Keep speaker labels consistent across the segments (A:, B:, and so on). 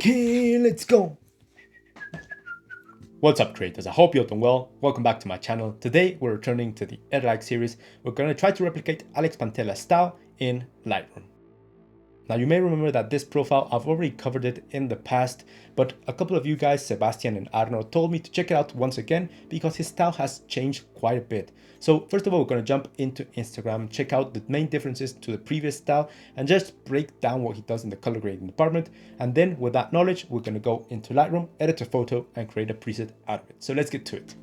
A: Okay, let's go. What's up, creators? I hope you're doing well. Welcome back to my channel. Today we're returning to the Analyze series. We're going to try to replicate Alex Pantela's style in Lightroom. Now you may remember that this profile, I've already covered it in the past, but a couple of you guys, Sebastian and Arno, told me to check it out once again because his style has changed quite a bit. So first of all, we're going to jump into Instagram, check out the main differences to the previous style, and just break down what he does in the color grading department. And then with that knowledge, we're going to go into Lightroom, edit a photo, and create a preset out of it. So let's get to it.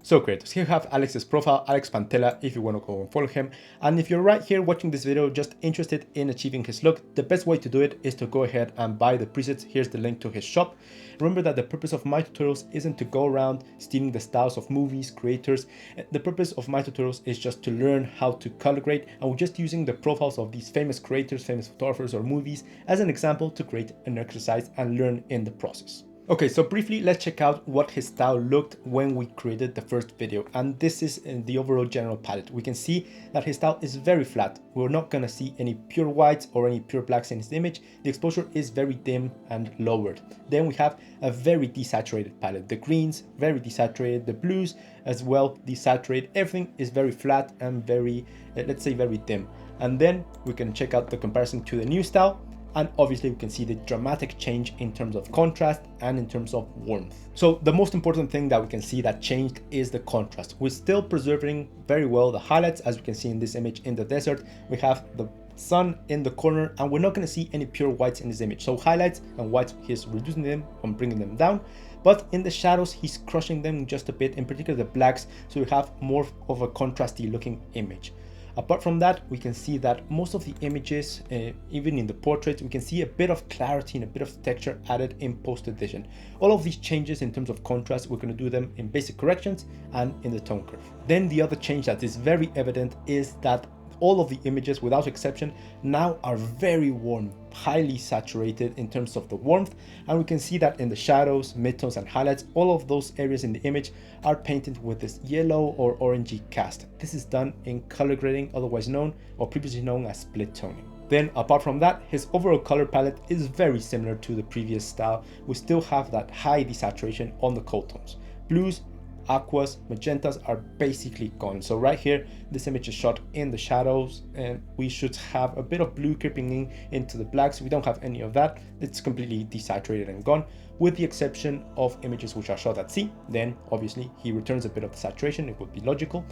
A: So creators, here you have Alex's profile, Alex Pantela, if you want to go and follow him. And if you're right here watching this video, just interested in achieving his look, the best way to do it is to go ahead and buy the presets. Here's the link to his shop. Remember that the purpose of my tutorials isn't to go around stealing the styles of movies, creators. The purpose of my tutorials is just to learn how to color grade, and we're just using the profiles of these famous creators, famous photographers or movies as an example to create an exercise and learn in the process. Okay, so briefly, let's check out what his style looked when we created the first video. And this is in the overall general palette. We can see that his style is very flat. We're not gonna see any pure whites or any pure blacks in his image. The exposure is very dim and lowered. Then we have a very desaturated palette. The greens, very desaturated. The blues as well, desaturated. Everything is very flat and very, let's say very dim. And then we can check out the comparison to the new style. And obviously we can see the dramatic change in terms of contrast and in terms of warmth. So the most important thing that we can see that changed is the contrast. We're still preserving very well the highlights, as we can see in this image in the desert. We have the sun in the corner and we're not going to see any pure whites in this image. So highlights and whites, he's reducing them and bringing them down. But in the shadows, he's crushing them just a bit, in particular the blacks. So we have more of a contrasty looking image. Apart from that, we can see that most of the images, even in the portraits, we can see a bit of clarity and a bit of texture added in post-edition. All of these changes in terms of contrast, we're going to do them in basic corrections and in the tone curve. Then the other change that is very evident is that all of the images without exception now are very warm, highly saturated in terms of the warmth, and we can see that in the shadows, midtones and highlights, all of those areas in the image are painted with this yellow or orangey cast. This is done in color grading, otherwise known or previously known as split toning. Then apart from that, his overall color palette is very similar to the previous style. We still have that high desaturation on the cold tones. Blues, aquas, magentas are basically gone. So right here, this image is shot in the shadows and we should have a bit of blue creeping in into the blacks. We don't have any of that. It's completely desaturated and gone, with the exception of images which are shot at sea. Then obviously he returns a bit of the saturation. It would be logical.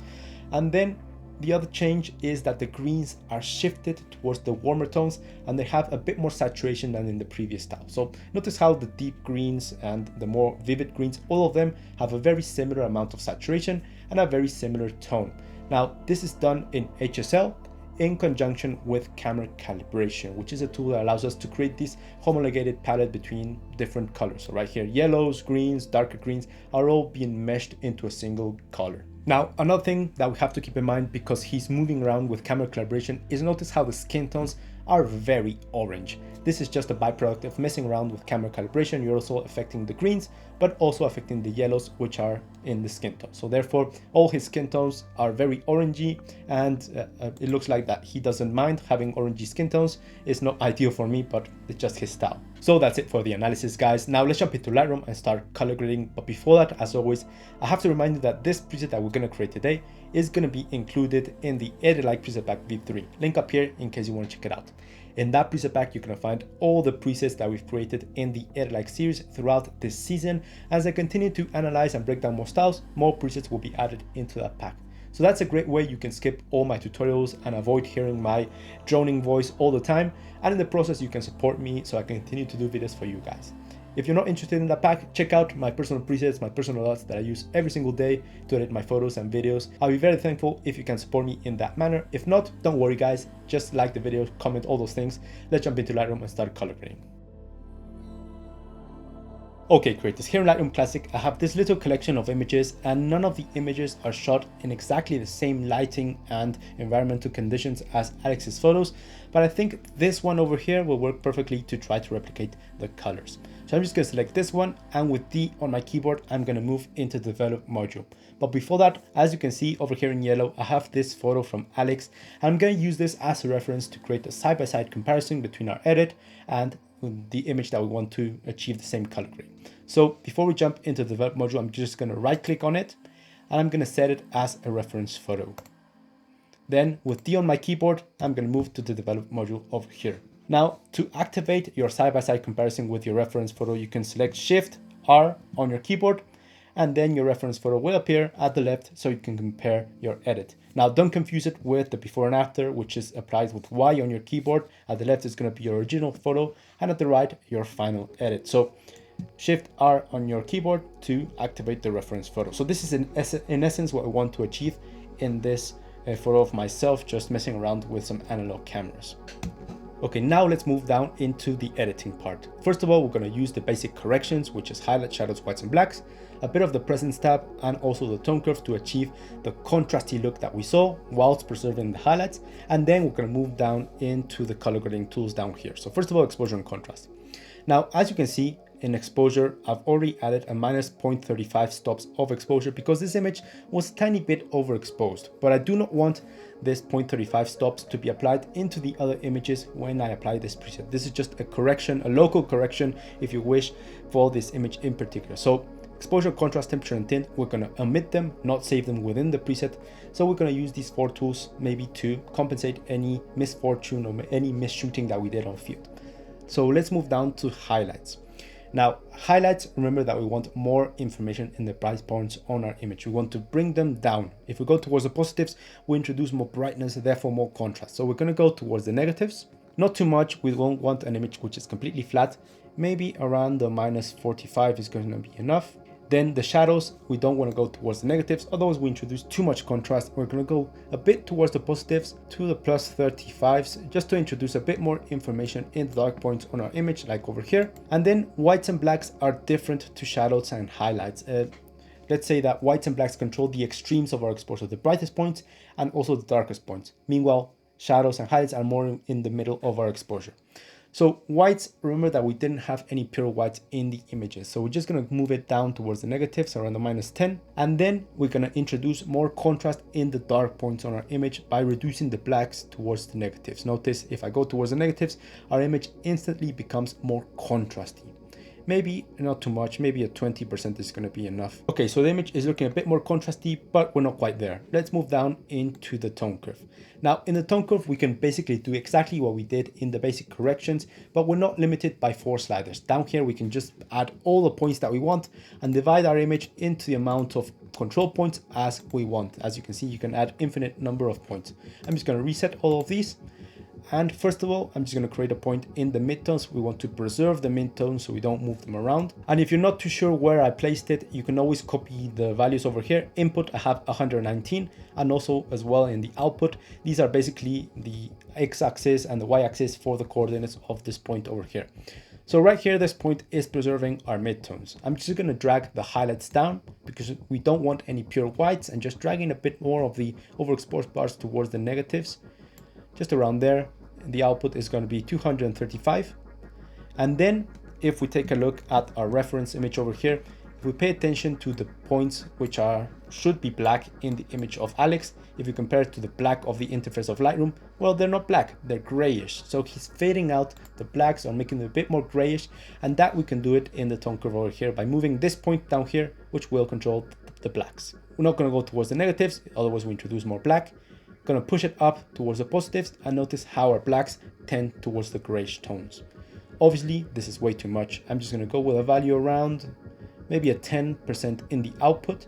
A: And then the other change is that the greens are shifted towards the warmer tones and they have a bit more saturation than in the previous style. So notice how the deep greens and the more vivid greens, all of them have a very similar amount of saturation and a very similar tone. Now, this is done in HSL in conjunction with camera calibration, which is a tool that allows us to create this homologated palette between different colors. So right here, yellows, greens, darker greens are all being meshed into a single color. Now, another thing that we have to keep in mind, because he's moving around with camera calibration, is notice how the skin tones are very orange. This is just a byproduct of messing around with camera calibration. You're also affecting the greens, but also affecting the yellows, which are in the skin tone. So therefore, all his skin tones are very orangey, and it looks like that he doesn't mind having orangey skin tones. It's not ideal for me, but it's just his style. So that's it for the analysis, guys. Now let's jump into Lightroom and start color grading. But before that, as always, I have to remind you that this preset that we're going to create today is going to be included in the Edit Like preset pack V3. Link up here in case you want to check it out. In that preset pack, you're going to find all the presets that we've created in the Edit Like series throughout this season. As I continue to analyze and break down more styles, more presets will be added into that pack. So that's a great way you can skip all my tutorials and avoid hearing my droning voice all the time. And in the process, you can support me so I can continue to do videos for you guys. If you're not interested in that pack, check out my personal presets, my personal LUTs that I use every single day to edit my photos and videos. I'll be very thankful if you can support me in that manner. If not, don't worry guys, just like the video, comment, all those things. Let's jump into Lightroom and start color grading. Okay, creators, here in Lightroom Classic, I have this little collection of images, and none of the images are shot in exactly the same lighting and environmental conditions as Alex's photos, but I think this one over here will work perfectly to try to replicate the colors. So I'm just going to select this one, and with D on my keyboard, I'm going to move into the develop module. But before that, as you can see over here in yellow, I have this photo from Alex, and I'm going to use this as a reference to create a side-by-side comparison between our edit and the image that we want to achieve the same color grade. So before we jump into the develop module, I'm just going to right click on it, and I'm going to set it as a reference photo. Then with D on my keyboard, I'm going to move to the develop module over here. Now to activate your side-by-side comparison with your reference photo, you can select Shift R on your keyboard, and then your reference photo will appear at the left so you can compare your edit. Now don't confuse it with the before and after, which is applied with Y on your keyboard. At the left is going to be your original photo, and at the right your final edit. So Shift R on your keyboard to activate the reference photo. So this is in essence what I want to achieve in this photo of myself just messing around with some analog cameras. Okay, now let's move down into the editing part. First of all, we're going to use the basic corrections, which is highlight, shadows, whites and blacks, a bit of the presence tab, and also the tone curve to achieve the contrasty look that we saw whilst preserving the highlights. And then we're going to move down into the color grading tools down here. So first of all, exposure and contrast. Now, as you can see, in exposure, I've already added a minus 0.35 stops of exposure because this image was a tiny bit overexposed, but I do not want this 0.35 stops to be applied into the other images when I apply this preset. This is just a correction, a local correction, if you wish, for this image in particular. So exposure, contrast, temperature, and tint, we're going to omit them, not save them within the preset. So we're going to use these 4 tools maybe to compensate any misfortune or any misshooting that we did on field. So let's move down to highlights. Now, highlights, remember that we want more information in the bright points on our image. We want to bring them down. If we go towards the positives, we introduce more brightness, therefore more contrast. So we're going to go towards the negatives. Not too much. We won't want an image which is completely flat. Maybe around the minus 45 is going to be enough. Then the shadows, we don't want to go towards the negatives, otherwise we introduce too much contrast. We're going to go a bit towards the positives to the plus 35s, just to introduce a bit more information in the dark points on our image, like over here. And then whites and blacks are different to shadows and highlights. Let's say that whites and blacks control the extremes of our exposure, the brightest points and also the darkest points. Meanwhile, shadows and highlights are more in the middle of our exposure. So whites, remember that we didn't have any pure whites in the images. So we're just going to move it down towards the negatives around the minus 10. And then we're going to introduce more contrast in the dark points on our image by reducing the blacks towards the negatives. Notice if I go towards the negatives, our image instantly becomes more contrasty. Maybe not too much, maybe a 20% is going to be enough. Okay, so the image is looking a bit more contrasty, but we're not quite there. Let's move down into the tone curve. Now, in the tone curve, we can basically do exactly what we did in the basic corrections, but we're not limited by 4 sliders. Down here, we can just add all the points that we want and divide our image into the amount of control points as we want. As you can see, you can add infinite number of points. I'm just going to reset all of these. And first of all, I'm just going to create a point in the midtones. We want to preserve the midtones so we don't move them around. And if you're not too sure where I placed it, you can always copy the values over here. Input, I have 119, and also as well in the output, these are basically the x-axis and the y-axis for the coordinates of this point over here. So right here, this point is preserving our midtones. I'm just going to drag the highlights down because we don't want any pure whites, and just dragging a bit more of the overexposed parts towards the negatives. Just around there. The output is going to be 235. And then if we take a look at our reference image over here, if we pay attention to the points which should be black in the image of Alex, if you compare it to the black of the interface of Lightroom, well, they're not black, they're grayish. So he's fading out the blacks or making them a bit more grayish, and that we can do it in the tone curve over here by moving this point down here, which will control the blacks. We're not going to go towards the negatives, otherwise we introduce more black. Going to push it up towards the positives, and notice how our blacks tend towards the grayish tones. Obviously, this is way too much. I'm just going to go with a value around maybe a 10% in the output,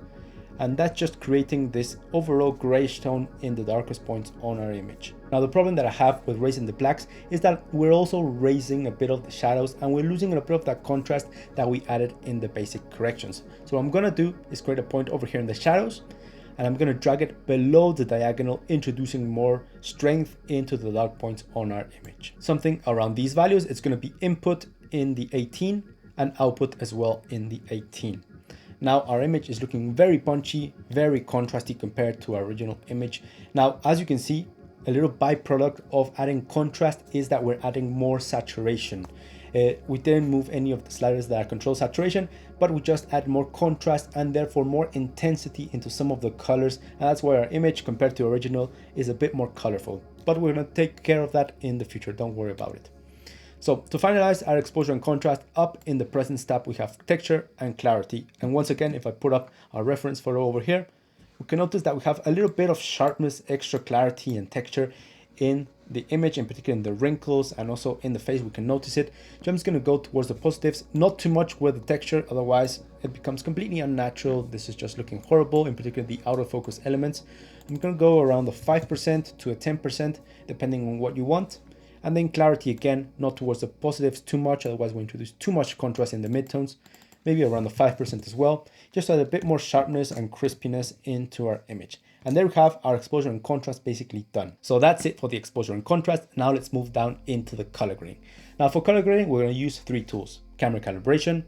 A: and that's just creating this overall grayish tone in the darkest points on our image. Now, the problem that I have with raising the blacks is that we're also raising a bit of the shadows, and we're losing a bit of that contrast that we added in the basic corrections. So what I'm going to do is create a point over here in the shadows, and I'm going to drag it below the diagonal, introducing more strength into the dark points on our image. Something around these values, it's going to be input in the 18, and output as well in the 18. Now our image is looking very punchy, very contrasty compared to our original image. Now, as you can see, a little byproduct of adding contrast is that we're adding more saturation. We didn't move any of the sliders that control saturation, but we just add more contrast and therefore more intensity into some of the colors. And that's why our image compared to original is a bit more colorful. But we're going to take care of that in the future. Don't worry about it. So to finalize our exposure and contrast, up in the presence tab, we have texture and clarity. And once again, if I put up our reference photo over here, we can notice that we have a little bit of sharpness, extra clarity and texture in the image, in particular in the wrinkles and also in the face. We can notice it. So I'm just going to go towards the positives, not too much with the texture, otherwise it becomes completely unnatural. This is just looking horrible, in particular the out of focus elements. I'm going to go around the 5% to a 10%, depending on what you want. And then clarity again, not towards the positives too much, otherwise we introduce too much contrast in the midtones, maybe around the 5% as well, just to add a bit more sharpness and crispiness into our image. And there we have our exposure and contrast basically done. So that's it for the exposure and contrast. Now let's move down into the color grading. Now for color grading, we're going to use three tools: camera calibration,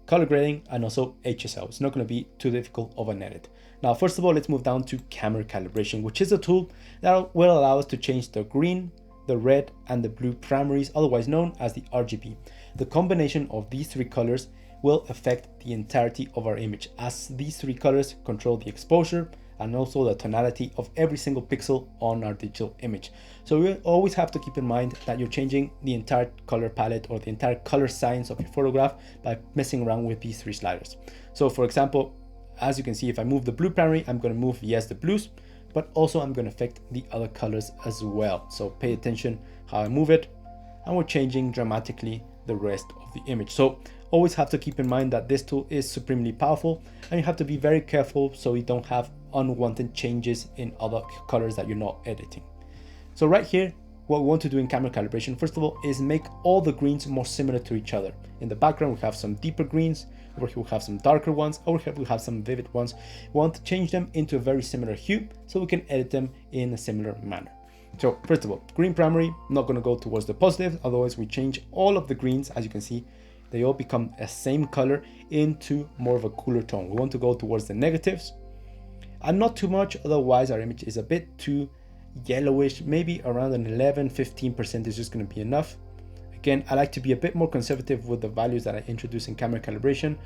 A: color grading, and also HSL. It's not going to be too difficult of an edit. Now, first of all, let's move down to camera calibration, which is a tool that will allow us to change the green, the red, and the blue primaries, otherwise known as the RGB. The combination of these three colors will affect the entirety of our image, as these three colors control the exposure and also the tonality of every single pixel on our digital image. So we always have to keep in mind that you're changing the entire color palette or the entire color science of your photograph by messing around with these three sliders. So for example, as you can see, if I move the blue primary, I'm going to move, yes, the blues, but also I'm going to affect the other colors as well. So pay attention how I move it, and we're changing dramatically the rest of the image. So always have to keep in mind that this tool is supremely powerful, and you have to be very careful so you don't have unwanted changes in other colors that you're not editing. So right here, what we want to do in camera calibration, first of all, is make all the greens more similar to each other. In the background, we have some deeper greens. Over here, we have some darker ones. Over here, we have some vivid ones. We want to change them into a very similar hue so we can edit them in a similar manner. So first of all, green primary, not going to go towards the positive. Otherwise, we change all of the greens. As you can see, they all become a same color into more of a cooler tone. We want to go towards the negatives and not too much. Otherwise, our image is a bit too yellowish. Maybe around an 11-15% is just going to be enough. Again, I like to be a bit more conservative with the values that I introduce in camera calibration.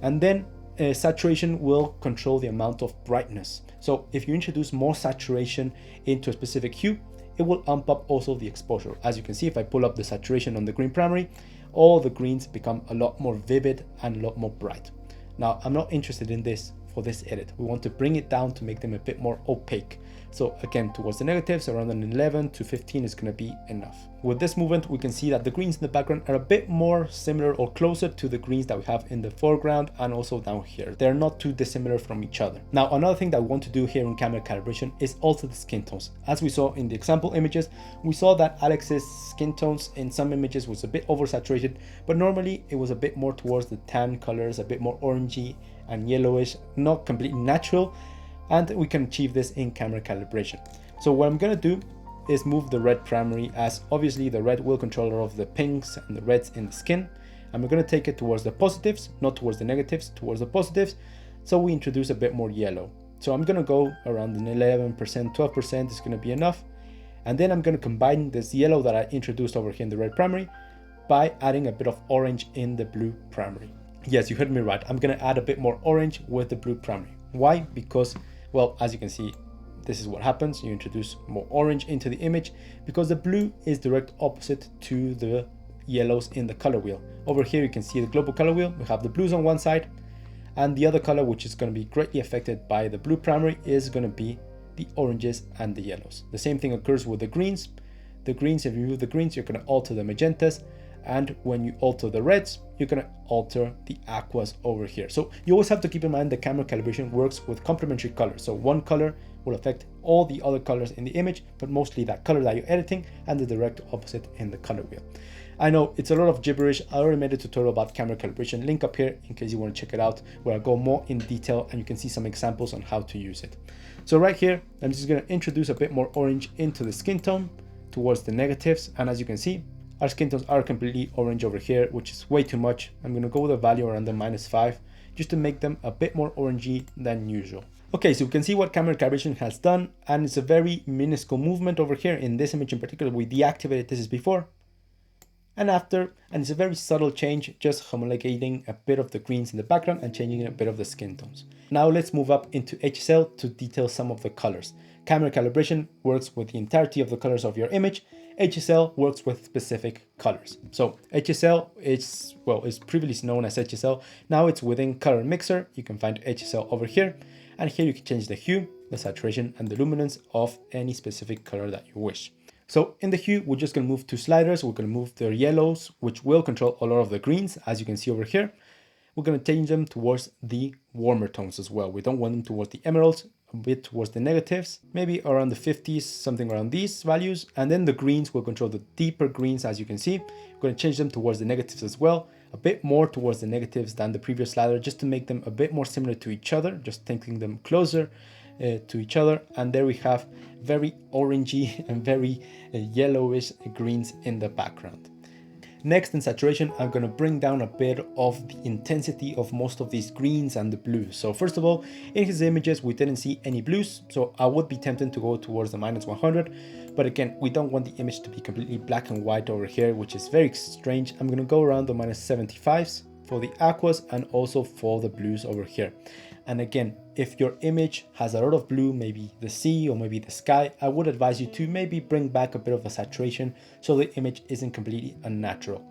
A: And then saturation will control the amount of brightness. So if you introduce more saturation into a specific hue, it will amp up also the exposure. As you can see, if I pull up the saturation on the green primary, all the greens become a lot more vivid and a lot more bright. Now, I'm not interested in this for this edit. We want to bring it down to make them a bit more opaque. So again, towards the negatives, around an 11 to 15 is going to be enough. With this movement, we can see that the greens in the background are a bit more similar or closer to the greens that we have in the foreground and also down here. They're not too dissimilar from each other. Now, another thing that we want to do here in camera calibration is alter the skin tones. As we saw in the example images, we saw that Alex's skin tones in some images was a bit oversaturated, but normally it was a bit more towards the tan colors, a bit more orangey and yellowish, not completely natural. And we can achieve this in camera calibration. So what I'm going to do is move the red primary, as obviously the red will control all of the pinks and the reds in the skin. And we're going to take it towards the positives, not towards the negatives, towards the positives. So we introduce a bit more yellow. So I'm going to go around an 11%, 12% is going to be enough. And then I'm going to combine this yellow that I introduced over here in the red primary by adding a bit of orange in the blue primary. Yes, you heard me right. I'm going to add a bit more orange with the blue primary. Why? Because, well, as you can see, this is what happens. You introduce more orange into the image because the blue is direct opposite to the yellows in the color wheel. Over here, you can see the global color wheel. We have the blues on one side, and the other color, which is going to be greatly affected by the blue primary, is going to be the oranges and the yellows. The same thing occurs with the greens. The greens, if you remove the greens, you're going to alter the magentas. And when you alter the reds, you're going to alter the aquas over here. So you always have to keep in mind the camera calibration works with complementary colors. So one color will affect all the other colors in the image, but mostly that color that you're editing, and the direct opposite in the color wheel. I know it's a lot of gibberish. I already made a tutorial about camera calibration, link up here in case you want to check it out, where I go more in detail and you can see some examples on how to use it. So right here, I'm just going to introduce a bit more orange into the skin tone towards the negatives. And as you can see, Our skin tones are completely orange over here, which is way too much. I'm going to go with a value around the -5 just to make them a bit more orangey than usual. Okay, so we can see what camera calibration has done, and it's a very minuscule movement over here. In this image in particular, we deactivated this before and after, and it's a very subtle change, just homologating a bit of the greens in the background and changing a bit of the skin tones. Now let's move up into HSL to detail some of the colors. Camera calibration works with the entirety of the colors of your image. HSL works with specific colors. So HSL is, well, it's previously known as HSL. Now it's within Color Mixer. You can find HSL over here. And here you can change the hue, the saturation, and the luminance of any specific color that you wish. So in the hue, we're just going to move two sliders. We're going to move the yellows, which will control a lot of the greens, as you can see over here. We're going to change them towards the warmer tones as well. We don't want them towards the emeralds, a bit towards the negatives, maybe around the 50s, something around these values. And then the greens will control the deeper greens, as you can see. We're going to change them towards the negatives as well, a bit more towards the negatives than the previous slider, just to make them a bit more similar to each other, just taking them closer to each other. And there we have very orangey and very yellowish greens in the background. Next, in saturation, I'm going to bring down a bit of the intensity of most of these greens and the blues. So first of all, in his images, we didn't see any blues, so I would be tempted to go towards the -100. But again, we don't want the image to be completely black and white over here, which is very strange. I'm going to go around the -75s for the aquas and also for the blues over here. And again, if your image has a lot of blue, maybe the sea or maybe the sky, I would advise you to maybe bring back a bit of a saturation so the image isn't completely unnatural.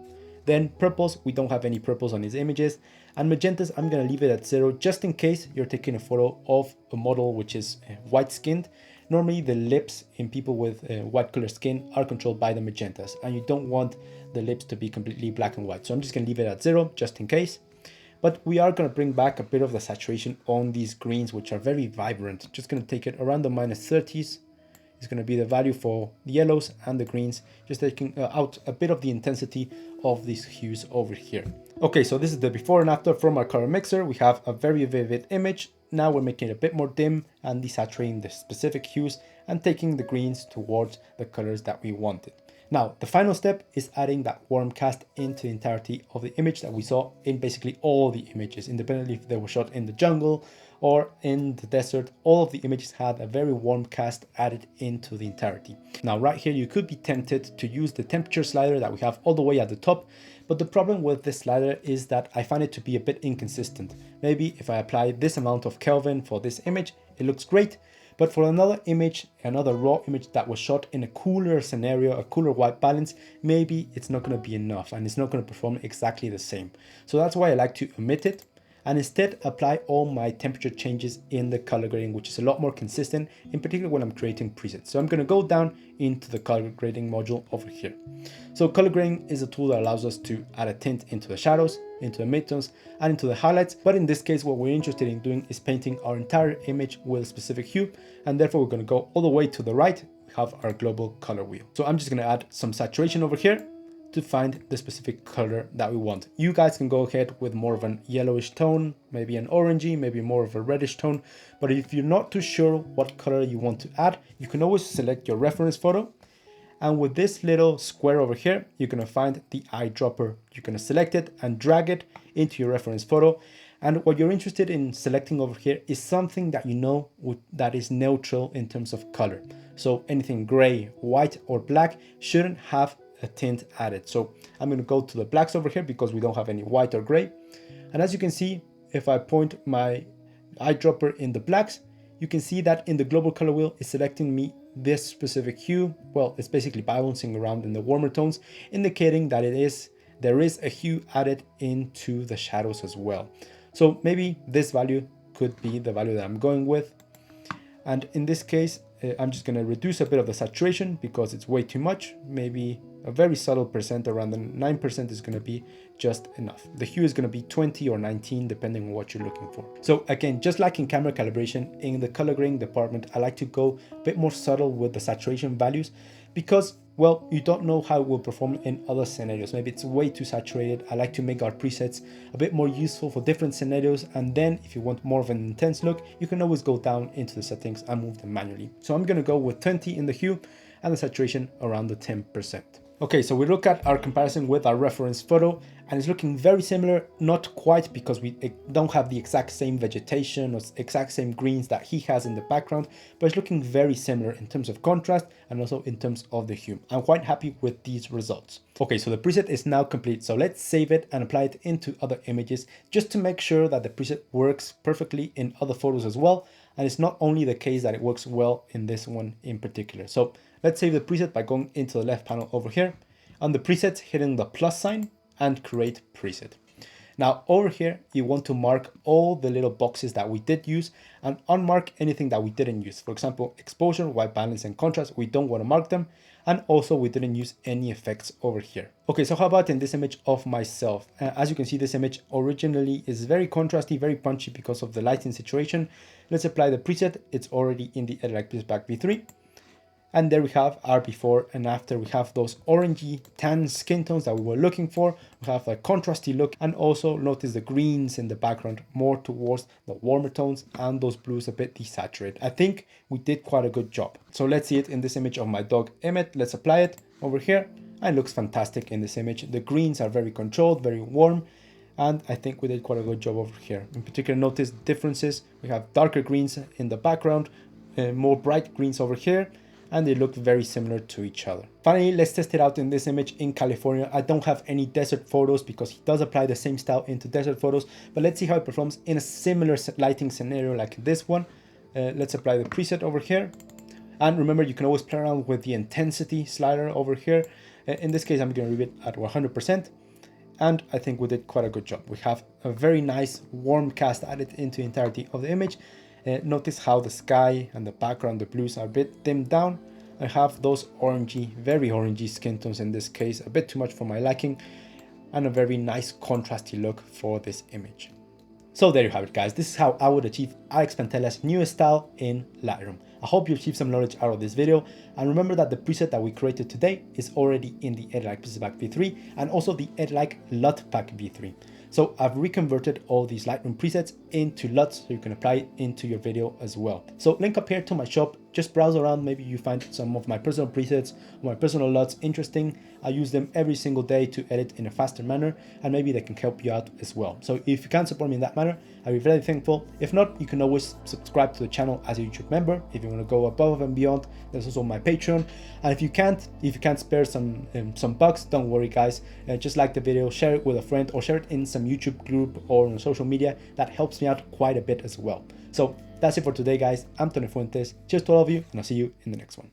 A: Then purples, we don't have any purples on these images. And magentas, I'm going to leave it at 0 just in case you're taking a photo of a model which is white skinned. Normally the lips in people with white color skin are controlled by the magentas, and you don't want the lips to be completely black and white. So I'm just going to leave it at 0 just in case. But we are going to bring back a bit of the saturation on these greens, which are very vibrant. Just going to take it around the -30s. It's going to be the value for the yellows and the greens, just taking out a bit of the intensity of these hues over here. Okay, so this is the before and after from our color mixer. We have a very vivid image. Now we're making it a bit more dim and desaturating the specific hues and taking the greens towards the colors that we wanted. Now, the final step is adding that warm cast into the entirety of the image that we saw in basically all the images, independently if they were shot in the jungle or in the desert. All of the images had a very warm cast added into the entirety. Now, right here, you could be tempted to use the temperature slider that we have all the way at the top. But the problem with this slider is that I find it to be a bit inconsistent. Maybe if I apply this amount of Kelvin for this image, it looks great. But for another image, another raw image that was shot in a cooler scenario, a cooler white balance, maybe it's not going to be enough and it's not going to perform exactly the same. So that's why I like to omit it and instead apply all my temperature changes in the color grading, which is a lot more consistent, in particular when I'm creating presets. So I'm going to go down into the color grading module over here. So color grading is a tool that allows us to add a tint into the shadows, into the midtones, and into the highlights. But in this case, what we're interested in doing is painting our entire image with a specific hue. And therefore we're going to go all the way to the right. We have our global color wheel. So I'm just going to add some saturation over here to find the specific color that we want. You guys can go ahead with more of an yellowish tone, maybe an orangey, maybe more of a reddish tone. But if you're not too sure what color you want to add, you can always select your reference photo. And with this little square over here, you're going to find the eyedropper. You're going to select it and drag it into your reference photo. And what you're interested in selecting over here is something that you know that is neutral in terms of color. So anything gray, white, or black shouldn't have a tint added. So I'm going to go to the blacks over here because we don't have any white or gray. And as you can see, if I point my eyedropper in the blacks, you can see that in the global color wheel it's selecting me this specific hue. Well, it's basically bouncing around in the warmer tones, indicating that there is a hue added into the shadows as well. So maybe this value could be the value that I'm going with. And in this case, I'm just going to reduce a bit of the saturation because it's way too much. Maybe a very subtle percent, around the 9% is going to be just enough. The hue is going to be 20 or 19 depending on what you're looking for. So again, just like in camera calibration, in the color grading department, I like to go a bit more subtle with the saturation values because, well, you don't know how it will perform in other scenarios. Maybe it's way too saturated. I like to make our presets a bit more useful for different scenarios. And then if you want more of an intense look, you can always go down into the settings and move them manually. So I'm going to go with 20 in the hue and the saturation around the 10%. Okay, so we look at our comparison with our reference photo, and it's looking very similar, not quite because we don't have the exact same vegetation or exact same greens that he has in the background, but it's looking very similar in terms of contrast and also in terms of the hue. I'm quite happy with these results. Okay, so the preset is now complete, so let's save it and apply it into other images just to make sure that the preset works perfectly in other photos as well. And it's not only the case that it works well in this one in particular. So let's save the preset by going into the left panel over here. On the presets, hitting the plus sign and create preset. Now over here, you want to mark all the little boxes that we did use and unmark anything that we didn't use. For example, exposure, white balance, and contrast, we don't want to mark them. And also we didn't use any effects over here. Okay, so how about in this image of myself? As you can see, this image originally is very contrasty, very punchy because of the lighting situation. Let's apply the preset. It's already in the Edit Like Preset Pack V3. And there we have our before and after. We have those orangey tan skin tones that we were looking for. We have a contrasty look, and also notice the greens in the background more towards the warmer tones and those blues a bit desaturated. I think we did quite a good job. So let's see it in this image of my dog Emmett. Let's apply it over here. And it looks fantastic in this image. The greens are very controlled, very warm. And I think we did quite a good job over here. In particular, notice differences. We have darker greens in the background, more bright greens over here, and they look very similar to each other. Finally, let's test it out in this image in California. I don't have any desert photos because he does apply the same style into desert photos, but let's see how it performs in a similar lighting scenario like this one. Let's apply the preset over here. And remember, you can always play around with the intensity slider over here. In this case, I'm going to leave it at 100%. And I think we did quite a good job. We have a very nice warm cast added into the entirety of the image. Notice how the sky and the background, the blues, are a bit dimmed down. I have those orangey, very orangey skin tones in this case, a bit too much for my liking, and a very nice contrasty look for this image. So there you have it, guys. This is how I would achieve Alex Pantela's newest style in Lightroom. I hope you achieved some knowledge out of this video, and remember that the preset that we created today is already in the Edit Like Preset Pack V3 and also the Edit Like LUT Pack V3. So I've reconverted all these Lightroom presets into LUTs so you can apply it into your video as well. So link up here to my shop, just browse around, maybe you find some of my personal presets or my personal LUTs interesting. I use them every single day to edit in a faster manner, and maybe they can help you out as well. So if you can support me in that manner, I'd be very thankful. If not, you can always subscribe to the channel as a YouTube member. If you want to go above and beyond, there's also my Patreon. And if you can't spare some bucks, don't worry, guys. Just like the video, share it with a friend, or share it in some YouTube group or on social media. That helps me out quite a bit as well. So that's it for today, guys. I'm Tony Fuentes. Cheers to all of you, and I'll see you in the next one.